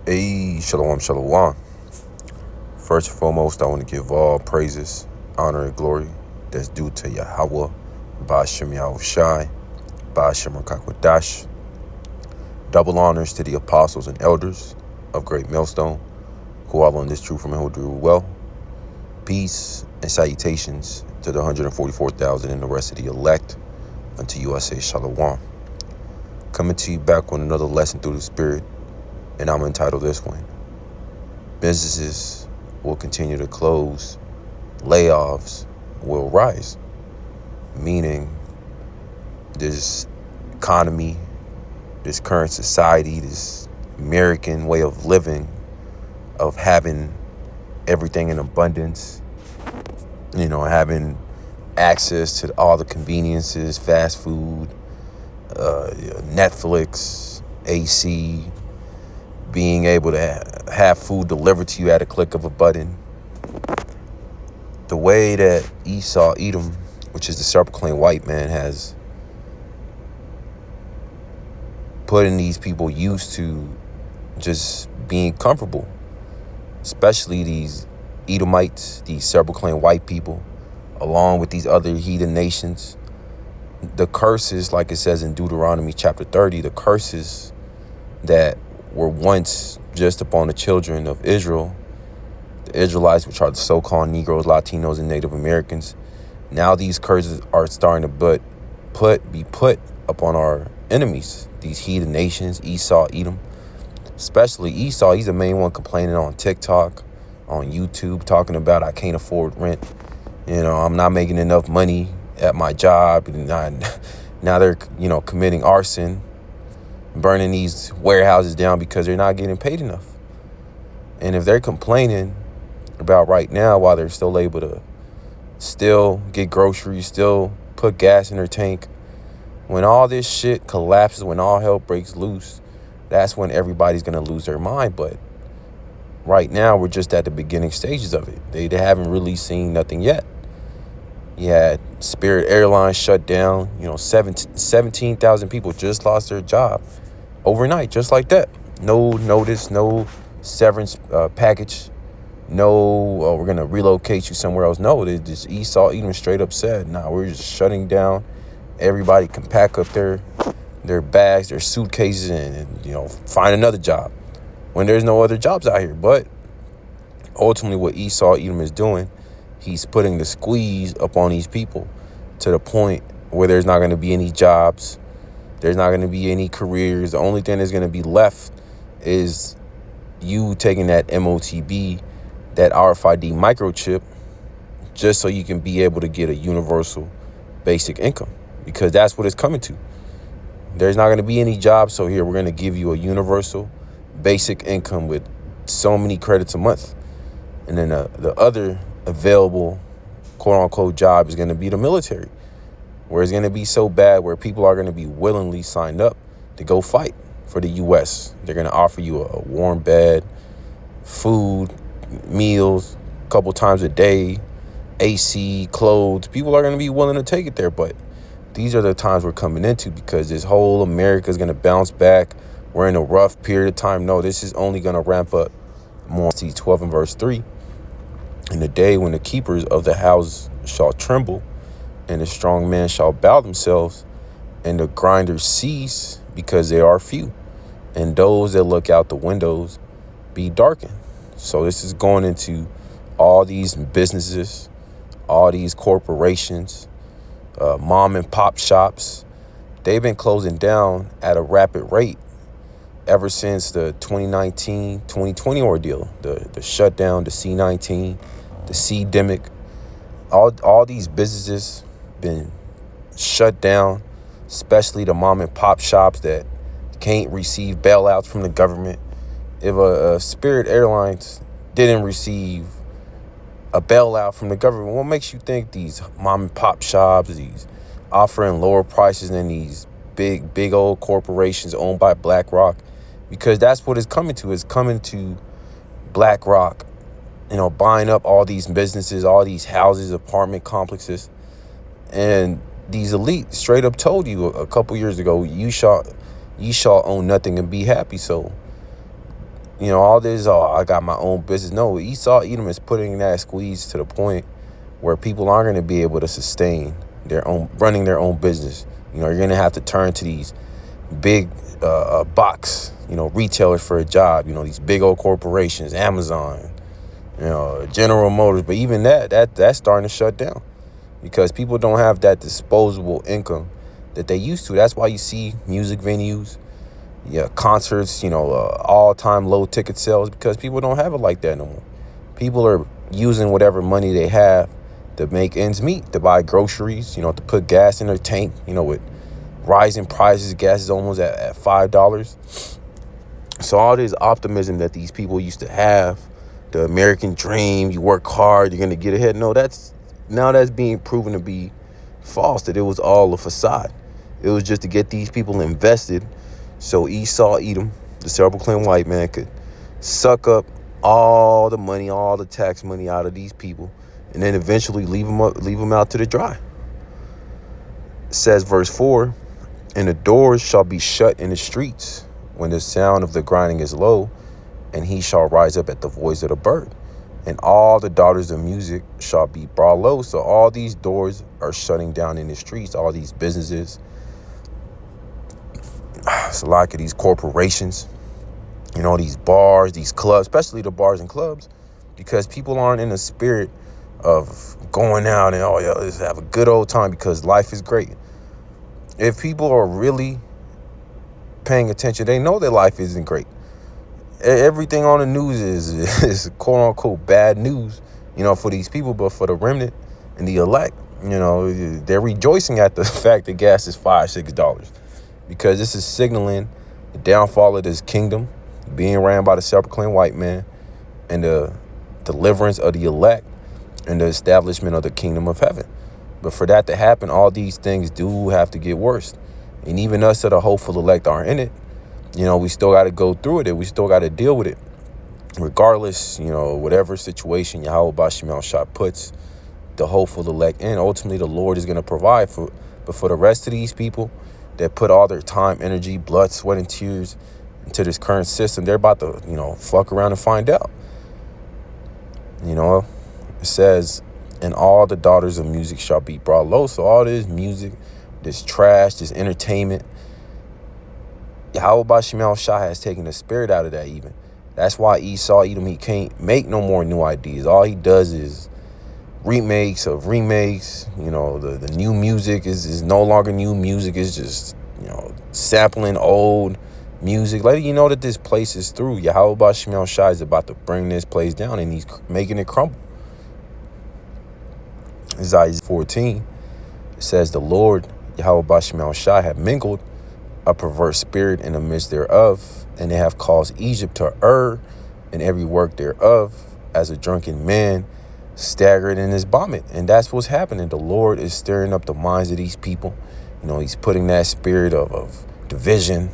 Hey, shalom, shalom. First and foremost, I want to give all praises, honor, and glory that's due to Yahweh, Ba'ashem Yahushai, Ba'ashem Rakakwadash. Double honors to the apostles and elders of Great Millstone, who all on this truth from and who do well. Peace and salutations to the 144,000 and the rest of the elect. Unto you I say shalom. Coming to you back with another lesson through the Spirit, and I'm entitled this one. Businesses will continue to close, layoffs will rise. Meaning this economy, this current society, this American way of living, of having everything in abundance, having access to all the conveniences, fast food, Netflix, AC, being able to have food delivered to you at a click of a button. The way that Esau, Edom, which is the self-proclaimed white man, has putting these people used to just being comfortable, especially these Edomites, these self-proclaimed white people, along with these other heathen nations. The curses, like it says in Deuteronomy chapter 30, the curses that were once just upon the children of Israel, the Israelites, which are the so-called Negroes, Latinos, and Native Americans. Now these curses are starting to be put upon our enemies, these heathen nations, Esau, Edom. Especially Esau, he's the main one complaining on TikTok, on YouTube, talking about I can't afford rent. I'm not making enough money at my job. And now they're, committing arson, burning these warehouses down because they're not getting paid enough. And if they're complaining about right now, while they're still able to still get groceries, still put gas in their tank, when all this shit collapses, when all hell breaks loose, that's when everybody's going to lose their mind. But right now, we're just at the beginning stages of it. They haven't really seen nothing yet. You had Spirit Airlines shut down. 17,000 people just lost their job overnight, just like that. No notice, no severance package. No, we're going to relocate you somewhere else. No, they just Esau even straight up said, nah, we're just shutting down. Everybody can pack up their bags, their suitcases, and find another job when there's no other jobs out here. But ultimately what Esau Edom is doing, he's putting the squeeze up on these people to the point where there's not going to be any jobs. There's not going to be any careers. The only thing that's going to be left is you taking that MOTB, that RFID microchip, just so you can be able to get a universal basic income, because that's what it's coming to. There's not going to be any jobs. So here, we're going to give you a universal basic income with so many credits a month. And then the other available quote unquote job is going to be the military, where it's going to be so bad where people are going to be willingly signed up to go fight for the U.S. They're going to offer you a warm bed, food, meals, a couple times a day, AC, clothes. People are going to be willing to take it there. But these are the times we're coming into, because this whole America is going to bounce back. We're in a rough period of time. No, this is only going to ramp up more. See 12 and verse 3. In the day when the keepers of the house shall tremble, and the strong men shall bow themselves, and the grinders cease, because they are few, and those that look out the windows be darkened. So this is going into all these businesses, all these corporations, mom and pop shops. They've been closing down at a rapid rate ever since the 2019-2020 ordeal, the shutdown, the C-19, the C-demic. All these businesses been shut down, especially the mom and pop shops that can't receive bailouts from the government. If a Spirit Airlines didn't receive a bailout from the government, what makes you think these mom and pop shops, these offering lower prices than these big old corporations owned by BlackRock? Because that's what it's coming to. It's coming to BlackRock, buying up all these businesses, all these houses, apartment complexes. And these elites straight up told you a couple years ago, you shall own nothing and be happy. So, all this, oh, I got my own business. No, Esau Edom is putting that squeeze to the point where people aren't going to be able to sustain running their own business. You're going to have to turn to these big box, retailers for a job. These big old corporations, Amazon, General Motors. But even that's starting to shut down because people don't have that disposable income that they used to. That's why you see music venues, concerts, all-time low ticket sales, because people don't have it like that no more. People are using whatever money they have to make ends meet, to buy groceries, to put gas in their tank, with rising prices. Gas is almost at $5. So all this optimism that these people used to have, the American dream, you work hard, you're going to get ahead. No, that's being proven to be false, that it was all a facade. It was just to get these people invested so Esau Edom, the cerebral white man, could suck up all the money, all the tax money out of these people, and then eventually leave them out to the dry. It says, verse 4, and the doors shall be shut in the streets when the sound of the grinding is low, and he shall rise up at the voice of the bird, and all the daughters of music shall be brought low. So all these doors are shutting down in the streets, all these businesses. It's a lot of these corporations, these bars, these clubs, especially the bars and clubs, because people aren't in the spirit of going out and, let's have a good old time because life is great. If people are really paying attention, they know that life isn't great. Everything on the news is quote unquote bad news, for these people, but for the remnant and the elect, they're rejoicing at the fact that gas is $5-6, because this is signaling the downfall of this kingdom being ran by the self-proclaimed white man, and the deliverance of the elect, and the establishment of the kingdom of heaven. But for that to happen, all these things do have to get worse. And even us that are hopeful elect aren't in it. We still got to go through it. We still got to deal with it. Regardless, whatever situation Yahweh Bashim Shah puts the hopeful elect in, ultimately the Lord is going to provide for. But for the rest of these people that put all their time, energy, blood, sweat, and tears into this current system, they're about to, fuck around and find out. It says, and all the daughters of music shall be brought low. So all this music, this trash, this entertainment, Yahweh Bashim Shah has taken the spirit out of that even. That's why Esau Edom, he can't make no more new ideas. All he does is remakes of remakes. The new music is no longer new music. It's just, sampling old music. Letting you know that this place is through. Yahweh Bashim Shah is about to bring this place down, and he's making it crumble. Isaiah 14, it says, the Lord, Yahweh Bashim Shah, have mingled a perverse spirit in the midst thereof, and they have caused Egypt to err in every work thereof, as a drunken man staggered in his vomit. And that's what's happening. The Lord is stirring up the minds of these people. He's putting that spirit of division,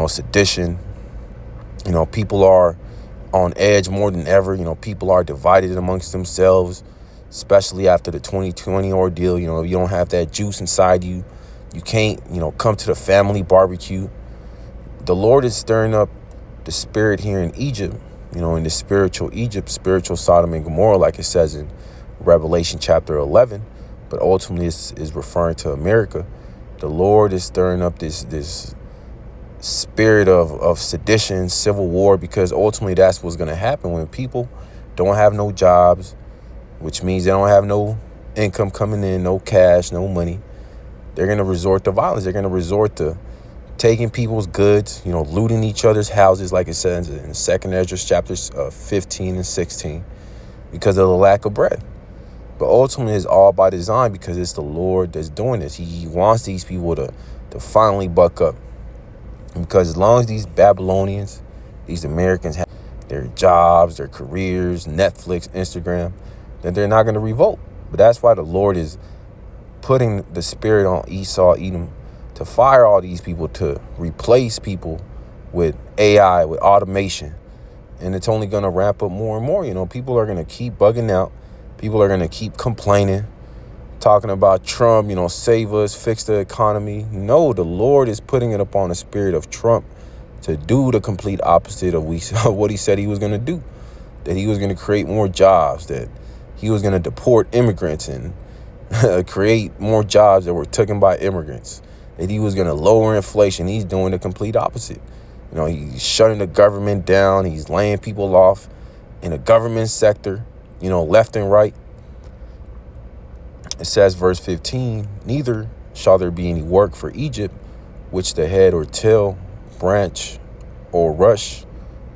sedition. People are on edge more than ever. People are divided amongst themselves, especially after the 2020 ordeal. If you don't have that juice inside you, you can't, come to the family barbecue. The Lord is stirring up the spirit here in Egypt, in the spiritual Egypt, spiritual Sodom and Gomorrah, like it says in Revelation chapter 11. But ultimately, is referring to America. The Lord is stirring up this spirit of sedition, civil war, because ultimately that's what's going to happen when people don't have no jobs, which means they don't have no income coming in, no cash, no money. They're going to resort to violence. They're going to resort to taking people's goods, looting each other's houses, like it says in 2nd Ezra chapters 15 and 16, because of the lack of bread. But ultimately, it's all by design, because it's the Lord that's doing this. He wants these people to finally buck up. Because as long as these Babylonians, these Americans have their jobs, their careers, Netflix, Instagram, then they're not going to revolt. But that's why the Lord is putting the spirit on Esau Edom to fire all these people, to replace people with AI, with automation. And it's only going to ramp up more and more. People are going to keep bugging out. People are going to keep complaining, talking about Trump, save us, fix the economy. No, the Lord is putting it upon the spirit of Trump to do the complete opposite of what he said he was going to do. That he was going to create more jobs, that he was going to deport immigrants and create more jobs that were taken by immigrants, that he was going to lower inflation. He's doing the complete opposite. He's shutting the government down. He's laying people off in the government sector, left and right. It says, verse 15, neither shall there be any work for Egypt, which the head or tail, branch or rush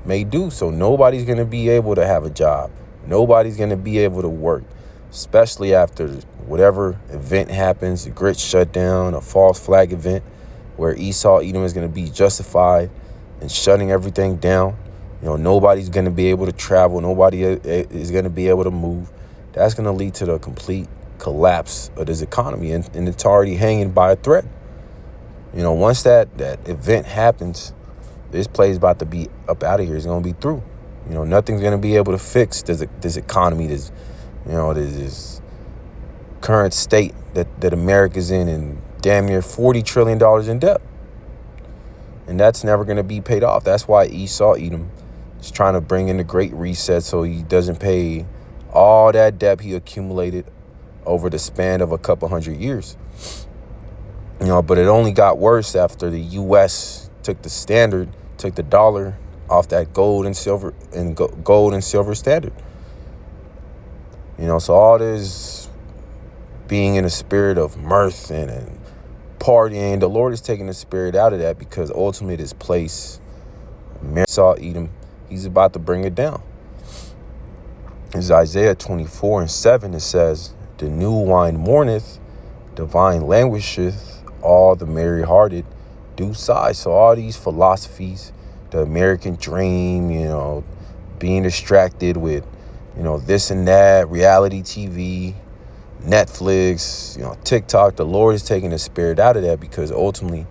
may do. So nobody's going to be able to have a job. Nobody's going to be able to work, especially after whatever event happens, a grid shutdown, a false flag event, where Esau, Edom is going to be justified in shutting everything down. Nobody's going to be able to travel. Nobody is going to be able to move. That's going to lead to the complete collapse of this economy, and it's already hanging by a thread. Once that event happens, this place is about to be up out of here. It's going to be through. Nothing's going to be able to fix this economy, this current state that America's in, and damn near $40 trillion in debt. And that's never going to be paid off. That's why Esau, Edom, is trying to bring in the Great Reset so he doesn't pay all that debt he accumulated over the span of a couple hundred years. But it only got worse after the U.S. took the dollar off that gold and silver standard. So all this being in a spirit of mirth and partying, the Lord is taking the spirit out of that, because ultimately this place, Esau, Edom, he's about to bring it down. It's Isaiah 24:7. It says, the new wine mourneth, the vine languisheth, all the merry-hearted do sigh. So all these philosophies, the American dream, being distracted with, this and that, reality TV, Netflix, TikTok, the Lord is taking the spirit out of that, because ultimately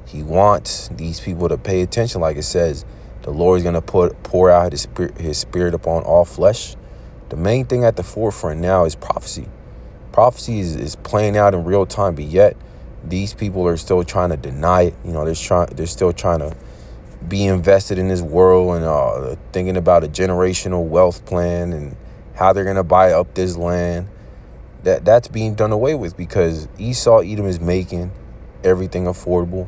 he wants these people to pay attention. Like it says, the Lord is going to pour out his spirit upon all flesh. The main thing at the forefront now is prophecy. Prophecy is playing out in real time, but yet these people are still trying to deny it. They're still trying to be invested in this world and thinking about a generational wealth plan and how they're going to buy up this land. That's being done away with, because Esau, Edom is making everything affordable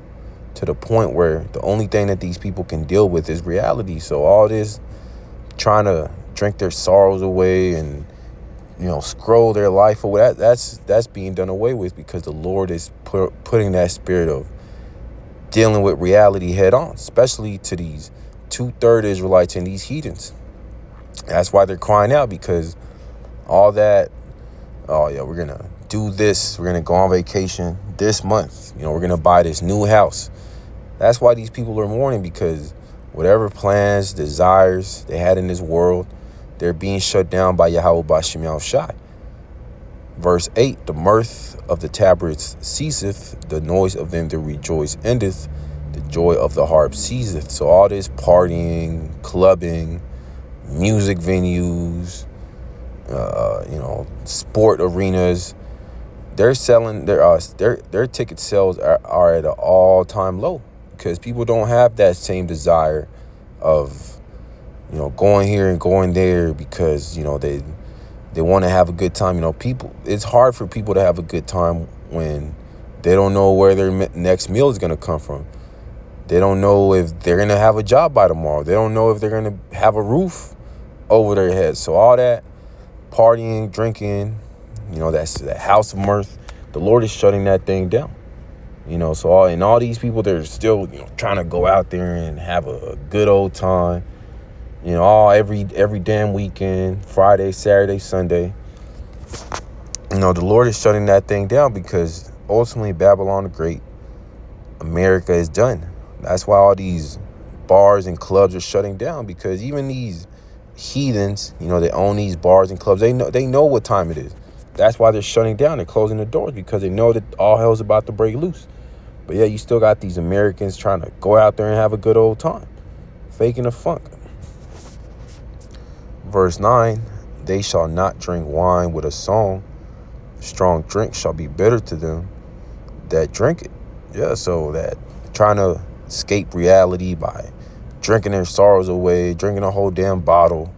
to the point where the only thing that these people can deal with is reality. So all this trying to drink their sorrows away and scroll their life away, that's being done away with, because the Lord is putting that spirit of dealing with reality head on, especially to these 2/3 Israelites and these heathens. That's why they're crying out, because all that, oh yeah, we're gonna do this, we're gonna go on vacation this month, we're gonna buy this new house. That's why these people are mourning, because whatever plans, desires they had in this world, they're being shut down by Yahweh B'Shem Yahushai. Verse 8, the mirth of the tabrets ceaseth, the noise of them that rejoice endeth, the joy of the harp ceaseth. So all this partying, clubbing, music venues, sport arenas, they're selling their ticket sales are at an all-time low, because people don't have that same desire of going here and going there, because they want to have a good time. It's hard for people to have a good time when they don't know where their next meal is going to come from. They don't know if they're going to have a job by tomorrow. They don't know if they're going to have a roof over their heads. So all that partying, drinking, that's that house of mirth. The Lord is shutting that thing down. So all these people, they're still trying to go out there and have a good old time. Every damn weekend, Friday, Saturday, Sunday. The Lord is shutting that thing down, because ultimately Babylon the Great, America is done. That's why all these bars and clubs are shutting down, because even these heathens, they own these bars and clubs. They know what time it is. That's why they're shutting down and closing the doors, because they know that all hell's about to break loose. But yeah, you still got these Americans trying to go out there and have a good old time, faking the funk. Verse 9, they shall not drink wine with a song. Strong drink shall be bitter to them that drink it. Yeah, so that trying to escape reality by drinking their sorrows away, drinking a whole damn bottle,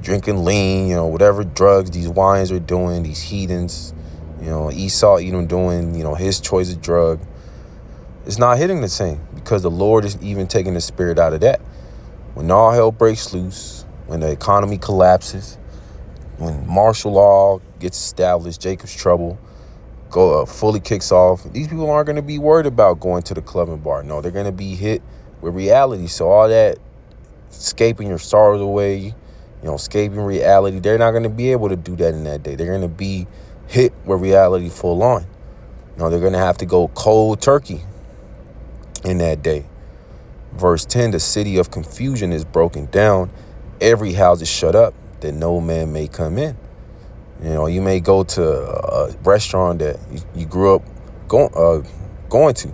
drinking lean, whatever drugs these wines are doing, these heathens, Esau Edom doing, his choice of drug. It's not hitting the same because the Lord is even taking the spirit out of that. When all hell breaks loose, when the economy collapses, when martial law gets established, Jacob's trouble fully kicks off, these people aren't going to be worried about going to the club and bar. No, they're going to be hit with reality. So all that escaping your sorrows away, escaping reality, they're not going to be able to do that in that day. They're going to be hit with reality full on. They're going to have to go cold turkey in that day. Verse 10, the city of confusion is broken down. Every house is shut up, that no man may come in. You may go to a restaurant that you grew up going to.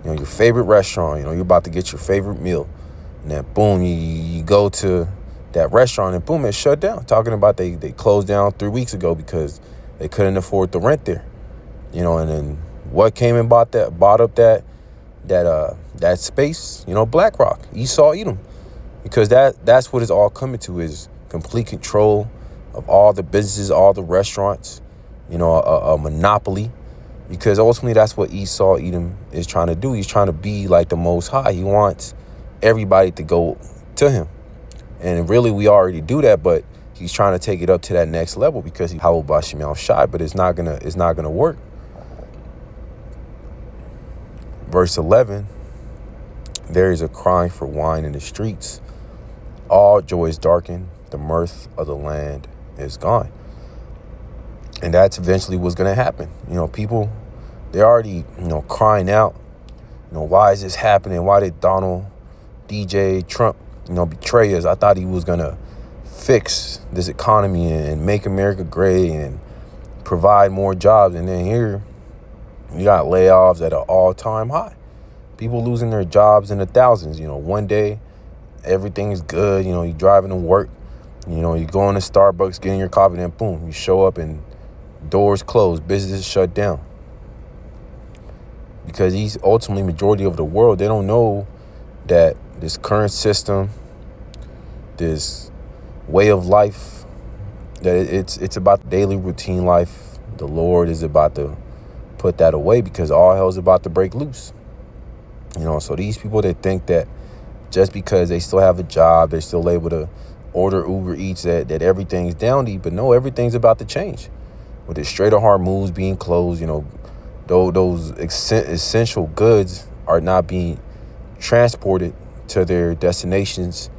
Your favorite restaurant. You're about to get your favorite meal. And then, boom, you go to that restaurant and, boom, it's shut down. Talking about they closed down 3 weeks ago because they couldn't afford the rent there. And then what came and bought up that space? BlackRock, Esau Edom. Because that's what it's all coming to, is complete control of all the businesses, all the restaurants, a monopoly. Because ultimately that's what Esau Edom is trying to do. He's trying to be like the Most High. He wants everybody to go to him. And really we already do that, but he's trying to take it up to that next level because he's Howell Bashimel Shai, but it's not gonna work. Verse 11, there is a crying for wine in the streets. All joy is darkened. The mirth of the land is gone. And that's eventually what's going to happen. People, they're already, crying out, why is this happening? Why did Donald DJ Trump, betray us? I thought he was going to fix this economy and make America great and provide more jobs. And then here you got layoffs at an all-time high. People losing their jobs in the thousands. One day everything's good. You're driving to work. You go into Starbucks, getting your coffee, then boom, you show up and doors closed, businesses shut down. Because these ultimately majority of the world, they don't know that this current system, this way of life, that it's about daily routine life. The Lord is about to put that away because all hell is about to break loose. So these people that think that just because they still have a job, they're still able to order Uber Eats, that everything's down to eat. But no, everything's about to change. With the Strait of Hormuz being closed, those essential goods are not being transported to their destinations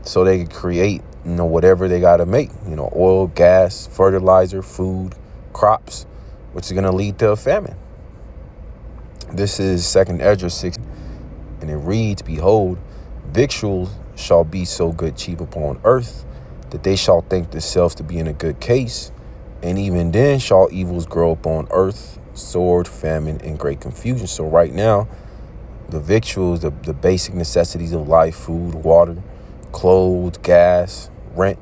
so they can create, whatever they got to make, oil, gas, fertilizer, food, crops, which is going to lead to a famine. This is 2nd Ezra 6, and it reads, behold, victuals shall be so good cheap upon earth that they shall think themselves to be in a good case. And even then shall evils grow upon earth, sword, famine, and great confusion. So right now, the victuals, the basic necessities of life, food, water, clothes, gas, rent,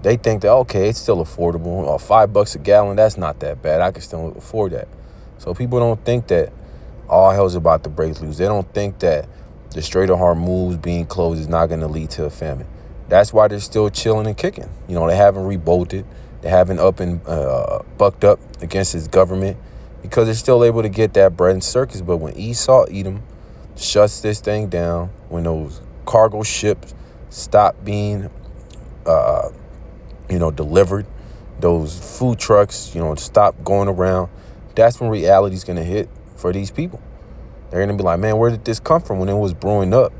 they think that, okay, it's still affordable. $5 a gallon, that's not that bad. I can still afford that. So people don't think that all hell's about to break loose. They don't think that the Strait of Hormuz being closed is not going to lead to a famine. That's why they're still chilling and kicking. They haven't revolted. They haven't up and bucked up against his government because they're still able to get that bread and circus. But when Esau Edom shuts this thing down, when those cargo ships stop being, delivered, those food trucks, stop going around, that's when reality's going to hit for these people. They're going to be like, man, where did this come from when it was brewing up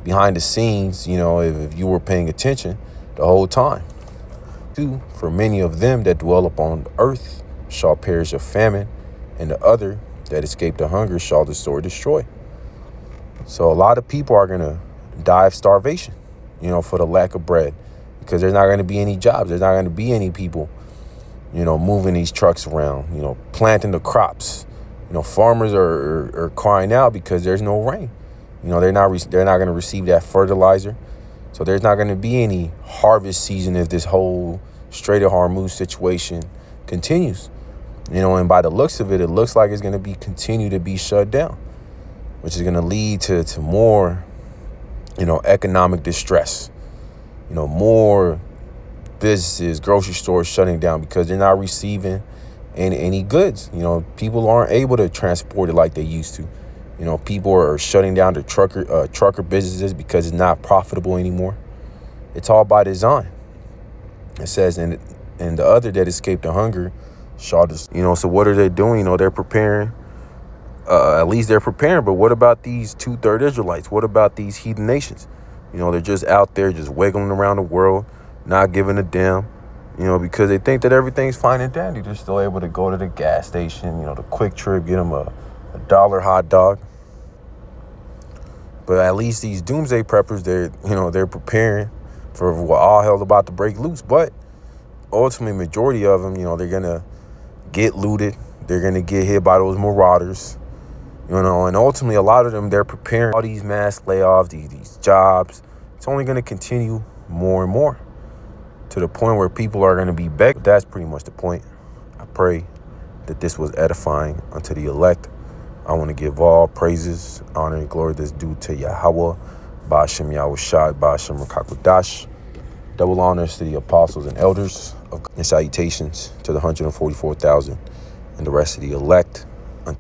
behind the scenes, if you were paying attention the whole time? 2, for many of them that dwell upon the earth shall perish of famine, and the other that escape the hunger shall the sword destroy. So a lot of people are going to die of starvation, for the lack of bread, because there's not going to be any jobs. There's not going to be any people, moving these trucks around, planting the crops. Farmers are crying out because there's no rain. They're not going to receive that fertilizer. So there's not going to be any harvest season if this whole Strait of Hormuz situation continues. And by the looks of it, it looks like it's going to continue to be shut down, which is going to lead to more, economic distress. More businesses, grocery stores shutting down because they're not receiving any goods. People aren't able to transport it like they used to. People are shutting down their trucker businesses because it's not profitable anymore. It's all by design. It says, and the other that escaped the hunger shall just, so what are they doing? They're preparing. At least they're preparing. But what about these 2/3 Israelites? What about these heathen nations? They're just out there just wiggling around the world, not giving a damn, because they think that everything's fine and dandy. They're still able to go to the gas station, the Quick Trip, get them a $1 hot dog. But at least these doomsday preppers, they're preparing for what all hell's about to break loose. But ultimately, majority of them, they're going to get looted. They're going to get hit by those marauders, and ultimately a lot of them, they're preparing all these mass layoffs, these jobs. It's only going to continue more and more to the point where people are going to be begging. That's pretty much the point. I pray that this was edifying unto the elect. I want to give all praises, honor, and glory that's due to Yahweh, Ba'ashem Yahushai, Ba'ashem Rakakwadash. Double honors to the apostles and elders, and salutations to the 144,000 and the rest of the elect.